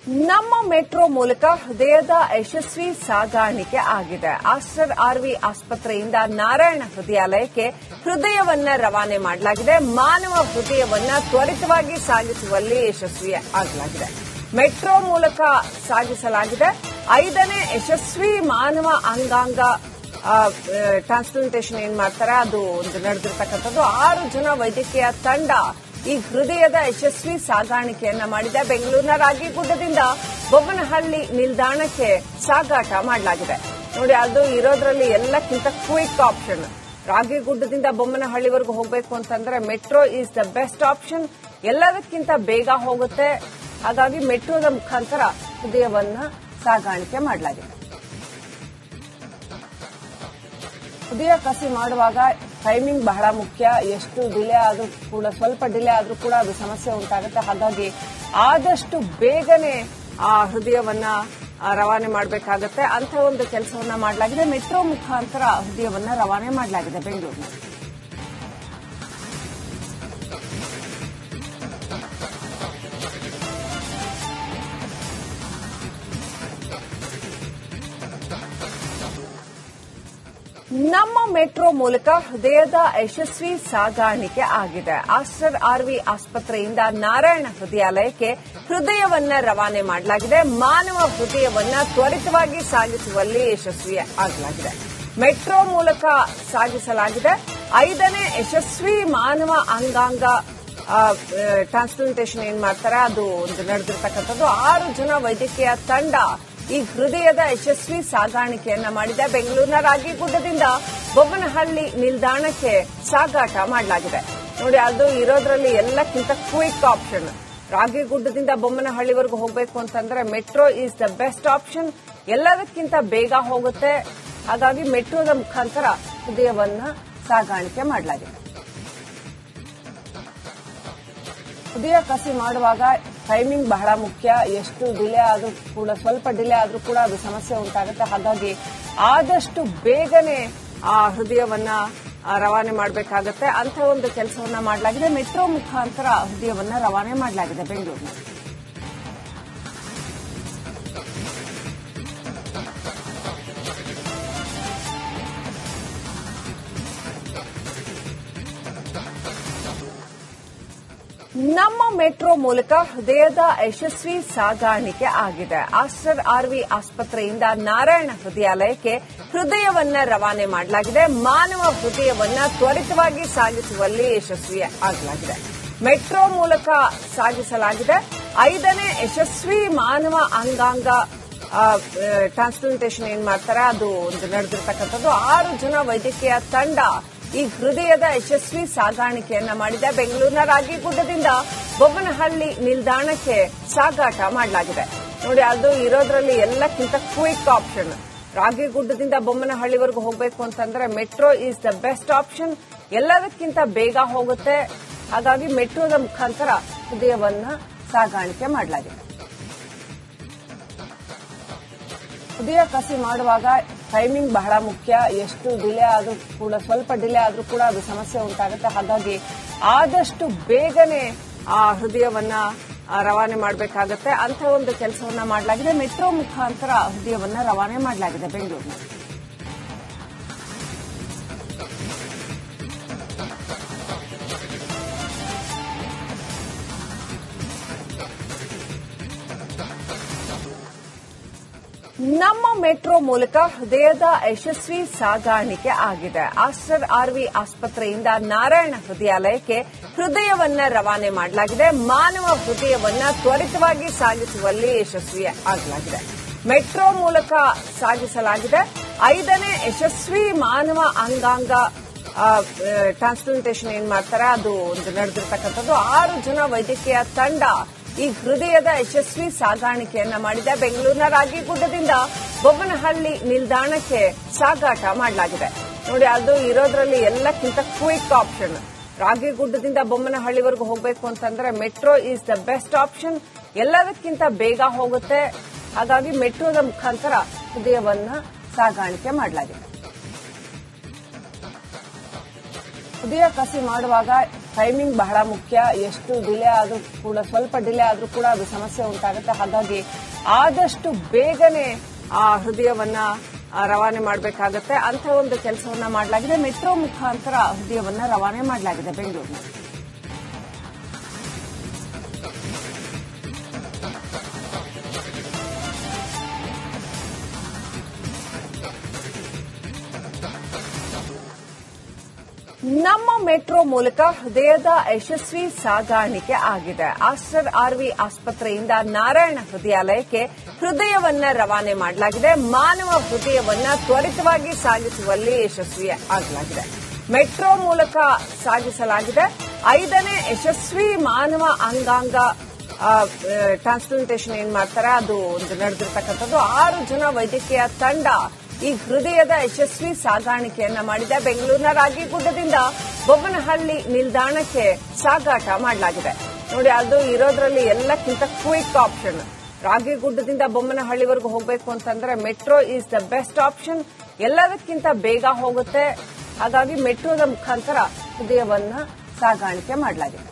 ನಮ್ಮ ಮೆಟ್ರೋ ಮೂಲಕ ಹೃದಯದ ಯಶಸ್ವಿ ಸಾಗಾಣಿಕೆ ಆಗಿದೆ. ಆಸ್ಟರ್ ಆರ್ವಿ ಆಸ್ಪತ್ರೆಯಿಂದ ನಾರಾಯಣ ಹೃದಯಾಲಯಕ್ಕೆ ಹೃದಯವನ್ನ ರವಾನೆ ಮಾಡಲಾಗಿದೆ. ಮಾನವ ಹೃದಯವನ್ನ ತ್ವರಿತವಾಗಿ ಸಾಗಿಸುವಲ್ಲಿ ಯಶಸ್ವಿ ಆಗಲಾಗಿದೆ. ಮೆಟ್ರೋ ಮೂಲಕ ಸಾಗಿಸಲಾಗಿದೆ. 5ನೇ ಯಶಸ್ವಿ ಮಾನವ ಅಂಗಾಂಗ ಟ್ರಾನ್ಸ್ಪ್ಲಾಂಟೇಷನ್ ಏನ್ ಮಾಡ್ತಾರೆ ಅದು ಒಂದು ನಡೆದಿರ್ತಕ್ಕಂಥದ್ದು. 6 ಜನ ವೈದ್ಯಕೀಯ ತಂಡ ಈ ಹೃದಯದ ಯಶಸ್ವಿ ಸಾಗಾಣಿಕೆಯನ್ನ ಮಾಡಿದೆ. ಬೆಂಗಳೂರಿನ ರಾಗಿಗುಡ್ಡದಿಂದ ಬೊಮ್ಮನಹಳ್ಳಿ ನಿಲ್ದಾಣಕ್ಕೆ ಸಾಗಾಟ ಮಾಡಲಾಗಿದೆ. ನೋಡಿ, ಅದು ಇರೋದ್ರಲ್ಲಿ ಎಲ್ಲಕ್ಕಿಂತ ಕ್ವಿಕ್ ಆಪ್ಷನ್. ರಾಗಿಗುಡ್ಡದಿಂದ ಬೊಮ್ಮನಹಳ್ಳಿವರೆಗೂ ಹೋಗಬೇಕು ಅಂತಂದ್ರೆ metro is the best option. ಎಲ್ಲದಕ್ಕಿಂತ ಬೇಗ ಹೋಗುತ್ತೆ. ಹಾಗಾಗಿ ಮೆಟ್ರೋದ ಮುಖಾಂತರ ಹೃದಯವನ್ನ ಸಾಗಾಣಿಕೆ ಮಾಡಲಾಗಿದೆ. ಹೃದಯ ಕಸಿ ಮಾಡುವಾಗ ಟೈಮಿಂಗ್ ಬಹಳ ಮುಖ್ಯ. ಎಷ್ಟು ಡಿಲೇ ಆದ್ರೂ ಕೂಡ, ಸ್ವಲ್ಪ ಡಿಲೇ ಆದ್ರೂ ಕೂಡ ಅದು ಸಮಸ್ಯೆ ಉಂಟಾಗುತ್ತೆ. ಹಾಗಾಗಿ ಆದಷ್ಟು ಬೇಗನೆ ಆ ಹೃದಯವನ್ನ ರವಾನೆ ಮಾಡಬೇಕಾಗುತ್ತೆ. ಅಂತ ಒಂದು ಕೆಲಸವನ್ನ ಮಾಡಲಾಗಿದೆ. ಮೆಟ್ರೋ ಮುಖಾಂತರ ಹೃದಯವನ್ನ ರವಾನೆ ಮಾಡಲಾಗಿದೆ ಬೆಂಗಳೂರಿನಲ್ಲಿ. ನಮ್ಮ ಮೆಟ್ರೋ ಮೂಲಕ ಹೃದಯದ ಯಶಸ್ವಿ ಸಾಗಾಣಿಕೆ ಆಗಿದೆ. ಆಸ್ಟರ್ ಆರ್ವಿ ಆಸ್ಪತ್ರೆಯಿಂದ ನಾರಾಯಣ ಹೃದಯಾಲಯಕ್ಕೆ ಹೃದಯವನ್ನ ರವಾನೆ ಮಾಡಲಾಗಿದೆ. ಮಾನವ ಹೃದಯವನ್ನ ತ್ವರಿತವಾಗಿ ಸಾಗಿಸುವಲ್ಲಿ ಯಶಸ್ವಿ ಆಗಲಾಗಿದೆ. ಮೆಟ್ರೋ ಮೂಲಕ ಸಾಗಿಸಲಾಗಿದೆ. 5ನೇ ಯಶಸ್ವಿ ಮಾನವ ಅಂಗಾಂಗ ಟ್ರಾನ್ಸ್ಪ್ಲಾಂಟೇಷನ್ ಏನ್ ಮಾಡ್ತಾರೆ ಅದು ಒಂದು ನಡೆದಿರ್ತಕ್ಕಂಥದ್ದು. 6 ಜನ ವೈದ್ಯಕೀಯ ತಂಡ ಈ ಹೃದಯದ ಯಶಸ್ವಿ ಸಾಗಾಣಿಕೆಯನ್ನ ಮಾಡಿದೆ. ಬೆಂಗಳೂರಿನ ರಾಗಿಗುಡ್ಡದಿಂದ ಬೊಮ್ಮನಹಳ್ಳಿ ನಿಲ್ದಾಣಕ್ಕೆ ಸಾಗಾಟ ಮಾಡಲಾಗಿದೆ. ನೋಡಿ, ಅದು ಇರೋದ್ರಲ್ಲಿ ಎಲ್ಲಕ್ಕಿಂತ ಕ್ವಿಕ್ ಆಪ್ಷನ್. ರಾಗಿಗುಡ್ಡದಿಂದ ಬೊಮ್ಮನಹಳ್ಳಿವರೆಗೂ ಹೋಗಬೇಕು ಅಂತಂದ್ರೆ metro is the best option. ಎಲ್ಲದಕ್ಕಿಂತ ಬೇಗ ಹೋಗುತ್ತೆ. ಹಾಗಾಗಿ ಮೆಟ್ರೋದ ಮುಖಾಂತರ ಹೃದಯವನ್ನ ಸಾಗಾಣಿಕೆ ಮಾಡಲಾಗಿದೆ. ಹೃದಯ ಕಸಿ ಮಾಡುವಾಗ ಟೈಮಿಂಗ್ ಬಹಳ ಮುಖ್ಯ. ಎಷ್ಟು ಡಿಲೇ ಆದ್ರೂ ಕೂಡ, ಸ್ವಲ್ಪ ಡಿಲೇ ಆದ್ರೂ ಕೂಡ ಅದು ಸಮಸ್ಯೆ ಉಂಟಾಗುತ್ತೆ. ಹಾಗಾಗಿ ಆದಷ್ಟು ಬೇಗನೆ ಆ ಹೃದಯವನ್ನ ರವಾನೆ ಮಾಡಬೇಕಾಗುತ್ತೆ. ಅಂತ ಒಂದು ಕೆಲಸವನ್ನ ಮಾಡಲಾಗಿದೆ. ಮೆಟ್ರೋ ಮುಖಾಂತರ ಹೃದಯವನ್ನ ರವಾನೆ ಮಾಡಲಾಗಿದೆ ಬೆಂಗಳೂರಿನಲ್ಲಿ. ನಮ್ಮ ಮೆಟ್ರೋ ಮೂಲಕ ಹೃದಯದ ಯಶಸ್ವಿ ಸಾಗಾಣಿಕೆ ಆಗಿದೆ. ಆಸ್ಟರ್ ಆರ್ವಿ ಆಸ್ಪತ್ರೆಯಿಂದ ನಾರಾಯಣ ಹೃದಯಾಲಯಕ್ಕೆ ಹೃದಯವನ್ನ ರವಾನೆ ಮಾಡಲಾಗಿದೆ. ಮಾನವ ಹೃದಯವನ್ನ ತ್ವರಿತವಾಗಿ ಸಾಗಿಸುವಲ್ಲಿ ಯಶಸ್ವಿ ಆಗಲಾಗಿದೆ. ಮೆಟ್ರೋ ಮೂಲಕ ಸಾಗಿಸಲಾಗಿದೆ. 5ನೇ ಯಶಸ್ವಿ ಮಾನವ ಅಂಗಾಂಗ ಟ್ರಾನ್ಸ್ಪ್ಲಾಂಟೇಷನ್ ಏನ್ ಮಾಡ್ತಾರೆ ಅದು ಒಂದು ನಡೆದಿರ್ತಕ್ಕಂಥದ್ದು. 6 ಜನ ವೈದ್ಯಕೀಯ ತಂಡ ಈ ಹೃದಯದ ಯಶಸ್ವಿ ಸಾಗಾಣಿಕೆಯನ್ನ ಮಾಡಿದೆ. ಬೆಂಗಳೂರಿನ ರಾಗಿಗುಡ್ಡದಿಂದ ಬೊಮ್ಮನಹಳ್ಳಿ ನಿಲ್ದಾಣಕ್ಕೆ ಸಾಗಾಟ ಮಾಡಲಾಗಿದೆ. ನೋಡಿ, ಅದು ಇರೋದ್ರಲ್ಲಿ ಎಲ್ಲಕ್ಕಿಂತ ಕ್ವಿಕ್ ಆಪ್ಷನ್. ರಾಗಿಗುಡ್ಡದಿಂದ ಬೊಮ್ಮನಹಳ್ಳಿವರೆಗೂ ಹೋಗಬೇಕು ಅಂತಂದ್ರೆ metro is the best option. ಎಲ್ಲದಕ್ಕಿಂತ ಬೇಗ ಹೋಗುತ್ತೆ. ಹಾಗಾಗಿ ಮೆಟ್ರೋದ ಮುಖಾಂತರ ಹೃದಯವನ್ನ ಸಾಗಾಣಿಕೆ ಮಾಡಲಾಗಿದೆ. ಹೃದಯ ಕಸಿ ಮಾಡುವಾಗ ಟೈಮಿಂಗ್ ಬಹಳ ಮುಖ್ಯ. ಎಷ್ಟು ಡಿಲೇ ಆದ್ರೂ ಕೂಡ, ಸ್ವಲ್ಪ ಡಿಲೇ ಆದ್ರೂ ಕೂಡ ಅದು ಸಮಸ್ಯೆ ಉಂಟಾಗುತ್ತೆ. ಹಾಗಾಗಿ ಆದಷ್ಟು ಬೇಗನೆ ಆ ಹೃದಯವನ್ನ ರವಾನೆ ಮಾಡಬೇಕಾಗುತ್ತೆ. ಅಂತ ಒಂದು ಕೆಲಸವನ್ನ ಮಾಡಲಾಗಿದೆ. ಮೆಟ್ರೋ ಮುಖಾಂತರ ಹೃದಯವನ್ನ ರವಾನೆ ಮಾಡಲಾಗಿದೆ ಬೆಂಗಳೂರಿನಲ್ಲಿ. ನಮ್ಮ ಮೆಟ್ರೋ ಮೂಲಕ ಹೃದಯದ ಯಶಸ್ವಿ ಸಾಗಾಣಿಕೆ ಆಗಿದೆ. ಆಸ್ಟರ್ ಆರ್ವಿ ಆಸ್ಪತ್ರೆಯಿಂದ ನಾರಾಯಣ ಹೃದಯಾಲಯಕ್ಕೆ ಹೃದಯವನ್ನ ರವಾನೆ ಮಾಡಲಾಗಿದೆ. ಮಾನವ ಹೃದಯವನ್ನ ತ್ವರಿತವಾಗಿ ಸಾಗಿಸುವಲ್ಲಿ ಯಶಸ್ವಿ ಆಗಲಾಗಿದೆ. ಮೆಟ್ರೋ ಮೂಲಕ ಸಾಗಿಸಲಾಗಿದೆ. 5ನೇ ಯಶಸ್ವಿ ಮಾನವ ಅಂಗಾಂಗ ಟ್ರಾನ್ಸ್ಪ್ಲಾಂಟೇಷನ್ ಏನ್ ಮಾಡ್ತಾರೆ ಅದು ಒಂದು ನಡೆದಿರ್ತಕ್ಕಂಥದ್ದು. 6 ಜನ ವೈದ್ಯಕೀಯ ತಂಡ ಈ ಹೃದಯದ ಯಶಸ್ವಿ ಸಾಗಾಣಿಕೆಯನ್ನ ಮಾಡಿದೆ. ಬೆಂಗಳೂರಿನ ರಾಗಿಗುಡ್ಡದಿಂದ ಬೊಮ್ಮನಹಳ್ಳಿ ನಿಲ್ದಾಣಕ್ಕೆ ಸಾಗಾಟ ಮಾಡಲಾಗಿದೆ. ನೋಡಿ, ಅದು ಇರೋದ್ರಲ್ಲಿ ಎಲ್ಲಕ್ಕಿಂತ ಕ್ವಿಕ್ ಆಪ್ಷನ್. ರಾಗಿಗುಡ್ಡದಿಂದ ಬೊಮ್ಮನಹಳ್ಳಿವರೆಗೂ ಹೋಗಬೇಕು ಅಂತಂದ್ರೆ metro is the best option. ಎಲ್ಲದಕ್ಕಿಂತ ಬೇಗ ಹೋಗುತ್ತೆ. ಹಾಗಾಗಿ ಮೆಟ್ರೋದ ಮುಖಾಂತರ ಹೃದಯವನ್ನ ಸಾಗಾಣಿಕೆ ಮಾಡಲಾಗಿದೆ. ಹೃದಯ ಕಸಿ ಮಾಡುವಾಗ ಟೈಮಿಂಗ್ ಬಹಳ ಮುಖ್ಯ. ಎಷ್ಟು ಡಿಲೇ ಆದ್ರೂ ಕೂಡ, ಸ್ವಲ್ಪ ಡಿಲೇ ಆದ್ರೂ ಕೂಡ ಅದು ಸಮಸ್ಯೆ ಉಂಟಾಗುತ್ತೆ. ಹಾಗಾಗಿ ಆದಷ್ಟು ಬೇಗನೆ ಆ ಹೃದಯವನ್ನ ರವಾನೆ ಮಾಡಬೇಕಾಗತ್ತೆ. ಅಂತ ಒಂದು ಕೆಲಸವನ್ನ ಮಾಡಲಾಗಿದೆ. ಮೆಟ್ರೋ ಮುಖಾಂತರ ಹೃದಯವನ್ನ ರವಾನೆ ಮಾಡಲಾಗಿದೆ ಬೆಂಗಳೂರಿನಲ್ಲಿ. ನಮ್ಮ ಮೆಟ್ರೋ ಮೂಲಕ ಹೃದಯದ ಯಶಸ್ವಿ ಸಾಗಾಣಿಕೆ ಆಗಿದೆ. ಆಸ್ಟರ್ ಆರ್ವಿ ಆಸ್ಪತ್ರೆಯಿಂದ ನಾರಾಯಣ ಹೃದಯಾಲಯಕ್ಕೆ ಹೃದಯವನ್ನ ರವಾನೆ ಮಾಡಲಾಗಿದೆ. ಮಾನವ ಹೃದಯವನ್ನ ತ್ವರಿತವಾಗಿ ಸಾಗಿಸುವಲ್ಲಿ ಯಶಸ್ವಿ ಆಗಲಾಗಿದೆ. ಮೆಟ್ರೋ ಮೂಲಕ ಸಾಗಿಸಲಾಗಿದೆ. 5ನೇ ಯಶಸ್ವಿ ಮಾನವ ಅಂಗಾಂಗ ಟ್ರಾನ್ಸ್ಪ್ಲಾಂಟೇಷನ್ ಏನ್ ಮಾಡ್ತಾರೆ ಅದು ಒಂದು ನಡೆದಿರ್ತಕ್ಕಂಥದ್ದು. 6 ಜನ ವೈದ್ಯಕೀಯ ತಂಡ ಈ ಹೃದಯದ ಯಶಸ್ವಿ ಸಾಗಾಣಿಕೆಯನ್ನ ಮಾಡಿದೆ. ಬೆಂಗಳೂರಿನ ರಾಗಿಗುಡ್ಡದಿಂದ ಬೊಮ್ಮನಹಳ್ಳಿ ನಿಲ್ದಾಣಕ್ಕೆ ಸಾಗಾಟ ಮಾಡಲಾಗಿದೆ. ನೋಡಿ, ಅದು ಇರೋದ್ರಲ್ಲಿ ಎಲ್ಲಕ್ಕಿಂತ ಕ್ವಿಕ್ ಆಪ್ಷನ್. ರಾಗಿಗುಡ್ಡದಿಂದ ಬೊಮ್ಮನಹಳ್ಳಿವರೆಗೂ ಹೋಗಬೇಕು ಅಂತಂದ್ರೆ metro is the best option. ಎಲ್ಲದಕ್ಕಿಂತ ಬೇಗ ಹೋಗುತ್ತೆ. ಹಾಗಾಗಿ ಮೆಟ್ರೋದ ಮುಖಾಂತರ ಹೃದಯವನ್ನ ಸಾಗಾಣಿಕೆ ಮಾಡಲಾಗಿದೆ.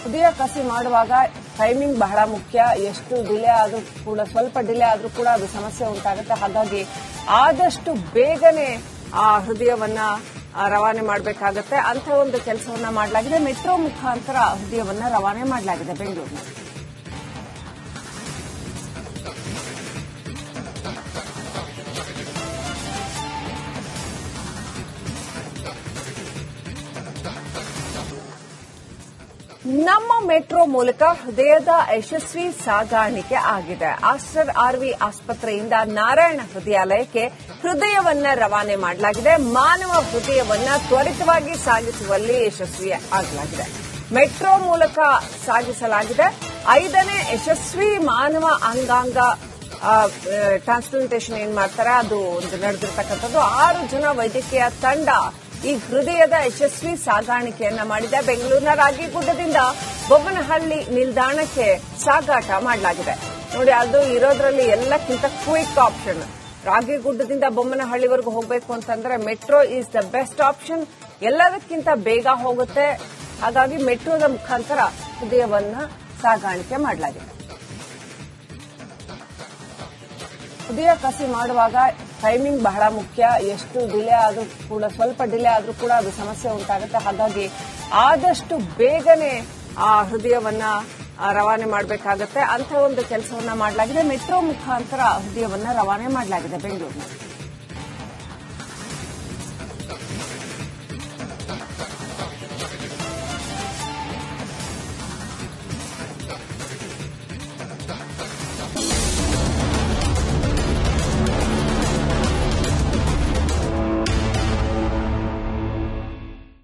ಹೃದಯ ಕಸಿ ಮಾಡುವಾಗ ಟೈಮಿಂಗ್ ಬಹಳ ಮುಖ್ಯ. ಎಷ್ಟು ಡಿಲೇ ಆದ್ರೂ ಕೂಡ, ಸ್ವಲ್ಪ ಡಿಲೇ ಆದ್ರೂ ಕೂಡ ಅದು ಸಮಸ್ಯೆ ಉಂಟಾಗುತ್ತೆ. ಹಾಗಾಗಿ ಆದಷ್ಟು ಬೇಗನೆ ಆ ಹೃದಯವನ್ನ ರವಾನೆ ಮಾಡಬೇಕಾಗತ್ತೆ. ಅಂತ ಒಂದು ಕೆಲಸವನ್ನ ಮಾಡಲಾಗಿದೆ. ಮೆಟ್ರೋ ಮುಖಾಂತರ ಹೃದಯವನ್ನ ರವಾನೆ ಮಾಡಲಾಗಿದೆ ಬೆಂಗಳೂರಿನಲ್ಲಿ. ನಮ್ಮ ಮೆಟ್ರೋ ಮೂಲಕ ಹೃದಯದ ಯಶಸ್ವಿ ಸಾಗಾಣಿಕೆ ಆಗಿದೆ. ಆಸ್ಟರ್ ಆರ್ವಿ ಆಸ್ಪತ್ರೆಯಿಂದ ನಾರಾಯಣ ಹೃದಯಾಲಯಕ್ಕೆ ಹೃದಯವನ್ನ ರವಾನೆ ಮಾಡಲಾಗಿದೆ. ಮಾನವ ಹೃದಯವನ್ನ ತ್ವರಿತವಾಗಿ ಸಾಗಿಸುವಲ್ಲಿ ಯಶಸ್ವಿ ಆಗಲಾಗಿದೆ. ಮೆಟ್ರೋ ಮೂಲಕ ಸಾಗಿಸಲಾಗಿದೆ. 5ನೇ ಯಶಸ್ವಿ ಮಾನವ ಅಂಗಾಂಗ ಟ್ರಾನ್ಸ್ಪ್ಲಾಂಟೇಷನ್ ಏನ್ ಮಾಡ್ತಾರೆ ಅದು ಒಂದು ನಡೆದಿರ್ತಕ್ಕಂಥದ್ದು. 6 ಜನ ವೈದ್ಯಕೀಯ ತಂಡ ಈ ಹೃದಯದ ಯಶಸ್ವಿ ಸಾಗಾಣಿಕೆಯನ್ನ ಮಾಡಿದೆ. ಬೆಂಗಳೂರಿನ ರಾಗಿಗುಡ್ಡದಿಂದ ಬೊಮ್ಮನಹಳ್ಳಿ ನಿಲ್ದಾಣಕ್ಕೆ ಸಾಗಾಟ ಮಾಡಲಾಗಿದೆ. ನೋಡಿ, ಅದು ಇರೋದ್ರಲ್ಲಿ ಎಲ್ಲಕ್ಕಿಂತ ಕ್ವಿಕ್ ಆಪ್ಷನ್. ರಾಗಿಗುಡ್ಡದಿಂದ ಬೊಮ್ಮನಹಳ್ಳಿವರೆಗೂ ಹೋಗಬೇಕು ಅಂತಂದ್ರೆ metro is the best option. ಎಲ್ಲದಕ್ಕಿಂತ ಬೇಗ ಹೋಗುತ್ತೆ. ಹಾಗಾಗಿ ಮೆಟ್ರೋದ ಮುಖಾಂತರ ಹೃದಯವನ್ನ ಸಾಗಾಣಿಕೆ ಮಾಡಲಾಗಿದೆ. ಹೃದಯ ಕಸಿ ಮಾಡುವಾಗ ಟೈಮಿಂಗ್ ಬಹಳ ಮುಖ್ಯ. ಎಷ್ಟು ಡಿಲೇ ಆದ್ರೂ ಕೂಡ, ಸ್ವಲ್ಪ ಡಿಲೇ ಆದ್ರೂ ಕೂಡ ಅದು ಸಮಸ್ಯೆ ಉಂಟಾಗುತ್ತೆ. ಹಾಗಾಗಿ ಆದಷ್ಟು ಬೇಗನೆ ಆ ಹೃದಯವನ್ನ ರವಾನೆ ಮಾಡಬೇಕಾಗತ್ತೆ. ಅಂತ ಒಂದು ಕೆಲಸವನ್ನ ಮಾಡಲಾಗಿದೆ. ಮೆಟ್ರೋ ಮುಖಾಂತರ ಹೃದಯವನ್ನ ರವಾನೆ ಮಾಡಲಾಗಿದೆ ಬೆಂಗಳೂರಿನಲ್ಲಿ.